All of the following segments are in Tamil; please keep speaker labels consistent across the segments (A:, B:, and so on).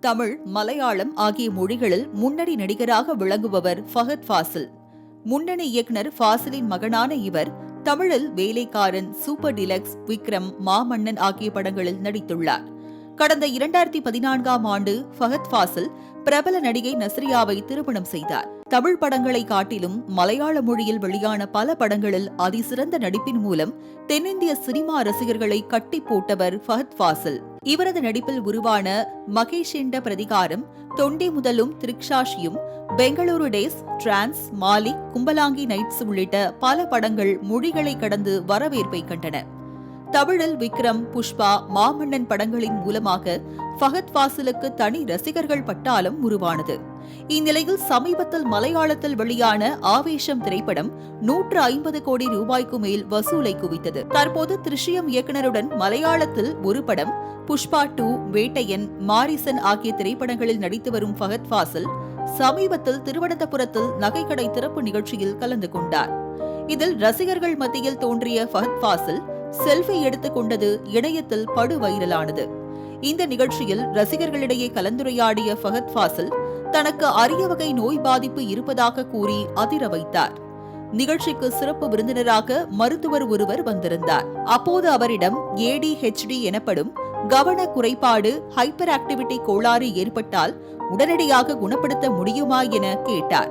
A: தமிழ், மலையாளம் ஆகிய மொழிகளில் முன்னணி நடிகராக விளங்குபவர் ஃபஹத் ஃபாசில். முன்னணி இயக்குனர் ஃபாசிலின் மகனான இவர் தமிழில் வேலைக்காரன், சூப்பர் டிலக்ஸ், விக்ரம், மாமன்னன் ஆகிய படங்களில் நடித்துள்ளார். கடந்த 2014ஆம் ஆண்டு ஃபஹத் ஃபாசில் பிரபல நடிகை நஸ்ரியாவை திருமணம் செய்தார். தமிழ் படங்களை காட்டிலும் மலையாள மொழியில் வெளியான பல படங்களில் அதிசிறந்த நடிப்பின் மூலம் தென்னிந்திய சினிமா ரசிகர்களை கட்டி போட்டவர் ஃபஹத் ஃபாசில். இவரது நடிப்பில் உருவான மகேஷெண்ட Prathikaram, Thondimuthalum Driksakshiyum, Bangalore Days, Trance, Malik, Kumbalangi Nights உள்ளிட்ட பல படங்கள் மொழிகளை கடந்து வரவேற்பை கண்டன. தமிழில் விக்ரம், புஷ்பா, மாமன்னன் படங்களின் மூலமாக ஃபஹத் ஃபாசிலுக்கு தனி ரசிகர்கள் பட்டாளம் உருவானது. இந்நிலையில் சமீபத்தில் மலையாளத்தில் வெளியான ஆவேசம் திரைப்படம் 150 கோடி ரூபாய்க்கு மேல் வசூலை குவித்தது. தற்போது திருஷ்யம் இயக்குனருடன் மலையாளத்தில் ஒரு படம், புஷ்பா 2, வேட்டையன், மாரிசன் ஆகிய திரைப்படங்களில் நடித்து வரும் ஃபஹத் ஃபாசில் சமீபத்தில் திருவனந்தபுரத்தில் நகைக்கடை திறப்பு நிகழ்ச்சியில் கலந்து கொண்டார். இதில் ரசிகர்கள் மத்தியில் தோன்றிய ஃபஹத் ஃபாசில் செல்ஃபி எடுத்துக் கொண்டது இணையத்தில் படு வைரலானது. இந்த நிகழ்ச்சியில் ரசிகர்களிடையே கலந்துரையாடிய ஃபஹத் ஃபாசில் தனக்கு அரிய வகை நோய் பாதிப்பு இருப்பதாக கூறி அதிர வைத்தார். நிகழ்ச்சிக்கு சிறப்பு விருந்தினராக மருத்துவர் ஒருவர் வந்திருந்தார். அப்போது அவரிடம் ADHD எனப்படும் கவன குறைபாடு, ஹைப்பர் ஆக்டிவிட்டி கோளாறு ஏற்பட்டால் உடனடியாக குணப்படுத்த முடியுமா என கேட்டார்.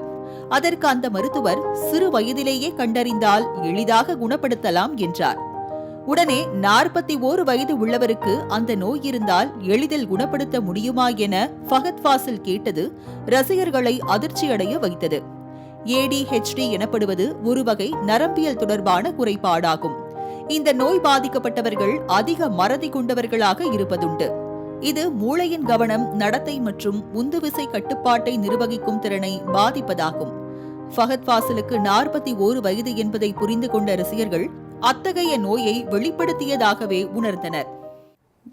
A: அதற்கு அந்த மருத்துவர் சிறு வயதிலேயே கண்டறிந்தால் எளிதாக குணப்படுத்தலாம் என்றார். உடனே 41 வயது உள்ளவருக்கு அந்த நோய் இருந்தால் எளிதில் குணப்படுத்த முடியுமா என ஃபஹத் ஃபாசில் கேட்டது ரசிகர்களை அதிர்ச்சியடைய வைத்தது. ADHD எனப்படுவது ஒரு வகை நரம்பியல் தொடர்பான குறைபாடாகும். இந்த நோய் பாதிக்கப்பட்டவர்கள் அதிக மறதி கொண்டவர்களாக இருப்பதுண்டு. இது மூளையின் கவனம், நடத்தை மற்றும் உந்துவிசை கட்டுப்பாட்டை நிர்வகிக்கும் திறனை பாதிப்பதாகும். ஃபஹத் ஃபாசிலுக்கு 41 வயது என்பதை புரிந்து கொண்ட ரசிகர்கள் அத்தகைய நோயை வெளிப்படுத்தியதாகவே உணர்ந்தனர்.